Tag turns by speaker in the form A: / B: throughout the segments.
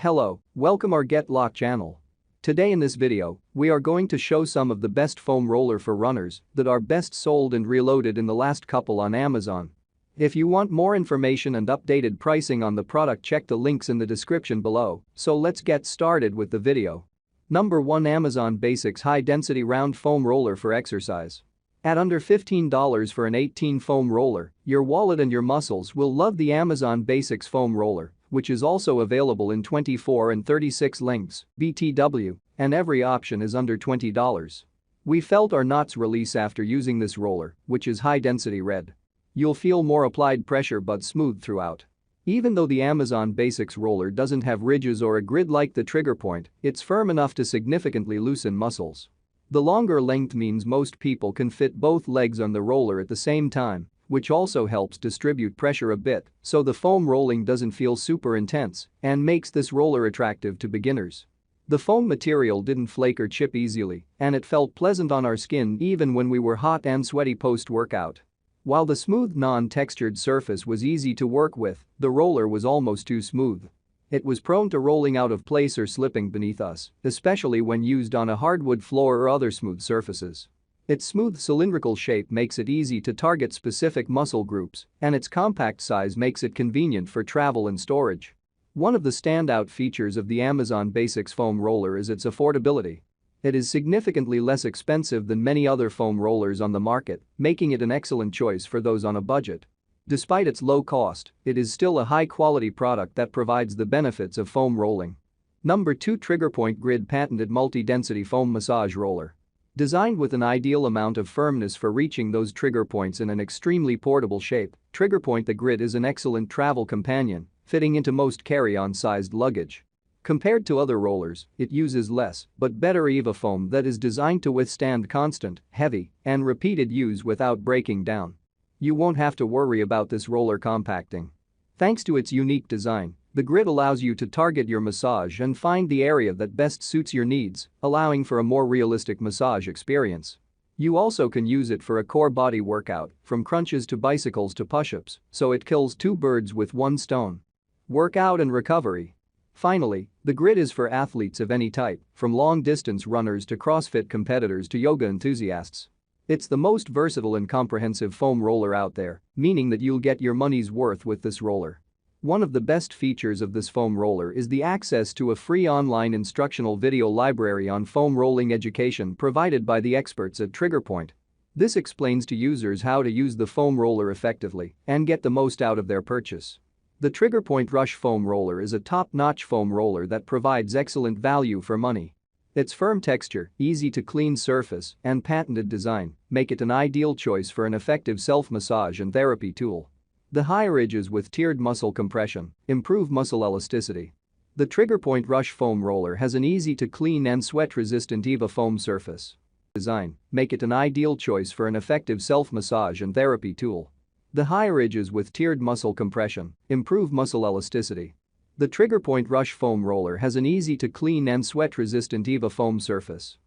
A: Hello, welcome our READYLATCH channel. Today in this video, we are going to show some of the best foam roller for runners that are best sold and reloaded in the last couple on Amazon. If you want more information and updated pricing on the product, check the links in the description below, so let's get started with the video. Number 1, Amazon Basics High Density Round Foam Roller for Exercise. At under $15 for an 18 foam roller, your wallet and your muscles will love the Amazon Basics Foam Roller, which is also available in 24 and 36 lengths, BTW, and every option is under $20. We felt our knots release after using this roller, which is high-density red. You'll feel more applied pressure but smooth throughout. Even though the Amazon Basics roller doesn't have ridges or a grid like the trigger point, it's firm enough to significantly loosen muscles. The longer length means most people can fit both legs on the roller at the same time, which also helps distribute pressure a bit, so the foam rolling doesn't feel super intense and makes this roller attractive to beginners. The foam material didn't flake or chip easily, and it felt pleasant on our skin even when we were hot and sweaty post-workout. While the smooth non-textured surface was easy to work with, the roller was almost too smooth. It was prone to rolling out of place or slipping beneath us, especially when used on a hardwood floor or other smooth surfaces. Its smooth cylindrical shape makes it easy to target specific muscle groups, and its compact size makes it convenient for travel and storage. One of the standout features of the Amazon Basics foam roller is its affordability. It is significantly less expensive than many other foam rollers on the market, making it an excellent choice for those on a budget. Despite its low cost, it is still a high-quality product that provides the benefits of foam rolling. Number 2, TriggerPoint Grid Patented Multi-Density Foam Massage Roller. Designed with an ideal amount of firmness for reaching those trigger points in an extremely portable shape, TriggerPoint the Grid is an excellent travel companion, fitting into most carry-on sized luggage. Compared to other rollers, it uses less but better EVA foam that is designed to withstand constant, heavy, and repeated use without breaking down. You won't have to worry about this roller compacting. Thanks to its unique design, the grid allows you to target your massage and find the area that best suits your needs, allowing for a more realistic massage experience. You also can use it for a core body workout, from crunches to bicycles to push-ups, so it kills two birds with one stone. Workout and recovery. Finally, the grid is for athletes of any type, from long-distance runners to CrossFit competitors to yoga enthusiasts. It's the most versatile and comprehensive foam roller out there, meaning that you'll get your money's worth with this roller. One of the best features of this foam roller is the access to a free online instructional video library on foam rolling education provided by the experts at TriggerPoint. This explains to users how to use the foam roller effectively and get the most out of their purchase. The TriggerPoint Rush Foam Roller is a top-notch foam roller that provides excellent value for money. Its firm texture, easy-to-clean surface, and patented design make it an ideal choice for an effective self-massage and therapy tool. The high ridges with tiered muscle compression improve muscle elasticity. The TriggerPoint Rush Foam Roller has an easy-to-clean and sweat-resistant EVA foam surface. Design make it an ideal choice for an effective self-massage and therapy tool. The high ridges with tiered muscle compression improve muscle elasticity. The TriggerPoint Rush Foam Roller has an easy-to-clean and sweat-resistant EVA foam surface.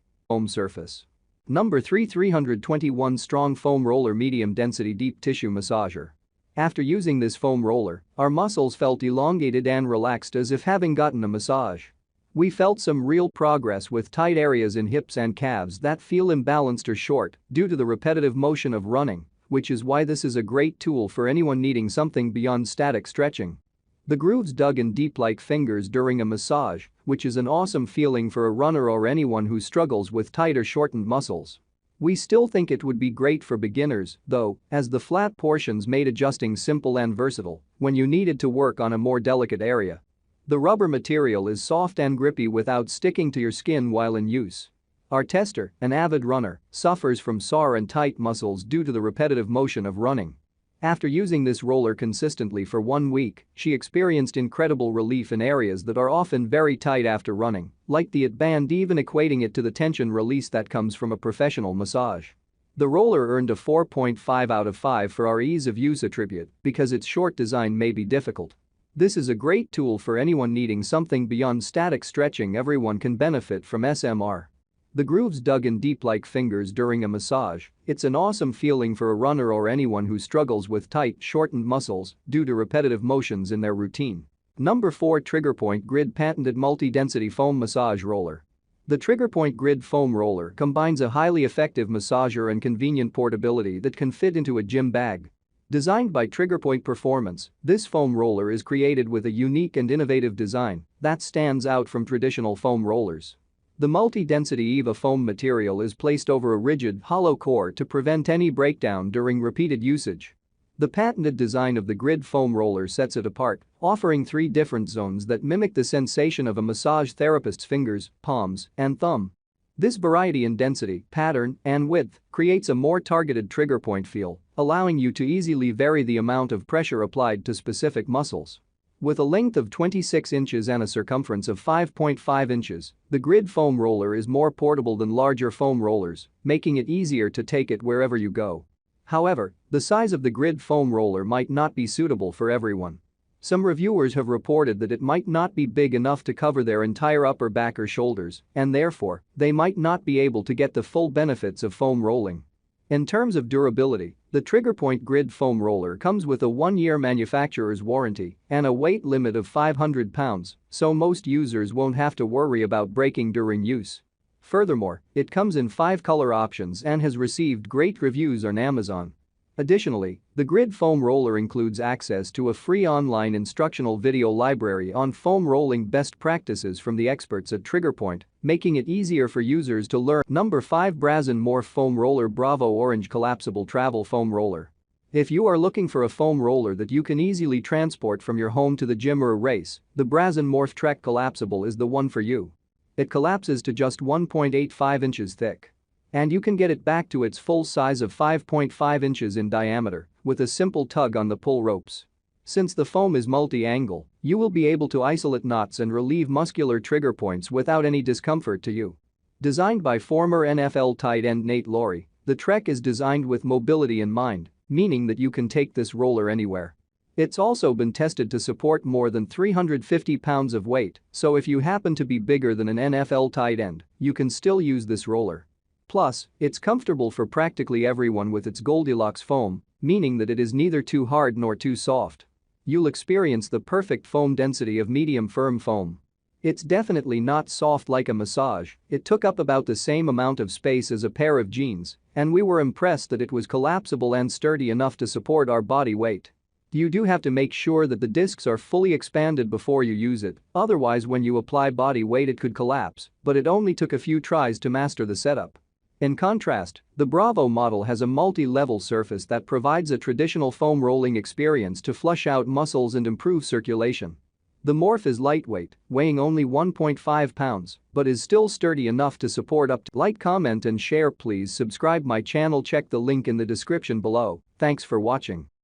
A: Number 3, 321 Strong Foam Roller Medium Density Deep Tissue Massager. After using this foam roller, our muscles felt elongated and relaxed as if having gotten a massage. We felt some real progress with tight areas in hips and calves that feel imbalanced or short due to the repetitive motion of running, which is why this is a great tool for anyone needing something beyond static stretching. The grooves dug in deep like fingers during a massage, which is an awesome feeling for a runner or anyone who struggles with tight or shortened muscles. We still think it would be great for beginners, though, as the flat portions made adjusting simple and versatile when you needed to work on a more delicate area. The rubber material is soft and grippy without sticking to your skin while in use. Our tester, an avid runner, suffers from sore and tight muscles due to the repetitive motion of running. After using this roller consistently for 1 week, she experienced incredible relief in areas that are often very tight after running, like the it band, even equating it to the tension release that comes from a professional massage. The roller earned a 4.5 out of 5 for our ease of use attribute because its short design may be difficult. This is a great tool for anyone needing something beyond static stretching. Everyone can benefit from SMR. The grooves dug in deep like fingers during a massage. It's an awesome feeling for a runner or anyone who struggles with tight, shortened muscles due to repetitive motions in their routine. Number 4. TriggerPoint Grid Patented Multi-Density Foam Massage Roller. The TriggerPoint Grid Foam Roller combines a highly effective massager and convenient portability that can fit into a gym bag. Designed by TriggerPoint Performance, this foam roller is created with a unique and innovative design that stands out from traditional foam rollers. The multi-density EVA foam material is placed over a rigid, hollow core to prevent any breakdown during repeated usage. The patented design of the grid foam roller sets it apart, offering 3 different zones that mimic the sensation of a massage therapist's fingers, palms, and thumb. This variety in density, pattern, and width creates a more targeted trigger point feel, allowing you to easily vary the amount of pressure applied to specific muscles. With a length of 26 inches and a circumference of 5.5 inches, the grid foam roller is more portable than larger foam rollers, making it easier to take it wherever you go. However, the size of the grid foam roller might not be suitable for everyone. Some reviewers have reported that it might not be big enough to cover their entire upper back or shoulders, and therefore, they might not be able to get the full benefits of foam rolling. In terms of durability, the TriggerPoint Grid Foam Roller comes with a 1-year manufacturer's warranty and a weight limit of 500 pounds, so most users won't have to worry about breaking during use. Furthermore, it comes in 5 color options and has received great reviews on Amazon. Additionally, the Grid Foam Roller includes access to a free online instructional video library on foam rolling best practices from the experts at TriggerPoint, making it easier for users to learn. Number 5. Brazen Morph Foam Roller Bravo Orange Collapsible Travel Foam Roller. If you are looking for a foam roller that you can easily transport from your home to the gym or a race, the Brazen Morph Trek Collapsible is the one for you. It collapses to just 1.85 inches thick. And you can get it back to its full size of 5.5 inches in diameter with a simple tug on the pull ropes. Since the foam is multi-angle, you will be able to isolate knots and relieve muscular trigger points without any discomfort to you. Designed by former NFL tight end Nate Laurie, the Trek is designed with mobility in mind, meaning that you can take this roller anywhere. It's also been tested to support more than 350 pounds of weight, so if you happen to be bigger than an NFL tight end, you can still use this roller. Plus, it's comfortable for practically everyone with its Goldilocks foam, meaning that it is neither too hard nor too soft. You'll experience the perfect foam density of medium firm foam. It's definitely not soft like a massage, it took up about the same amount of space as a pair of jeans, and we were impressed that it was collapsible and sturdy enough to support our body weight. You do have to make sure that the discs are fully expanded before you use it, otherwise when you apply body weight it could collapse, but it only took a few tries to master the setup. In contrast, the Bravo model has a multi-level surface that provides a traditional foam rolling experience to flush out muscles and improve circulation. The Morph is lightweight, weighing only 1.5 pounds, but is still sturdy enough to support up to. Like, comment and share. Please subscribe my channel. Check the link in the description below. Thanks for watching.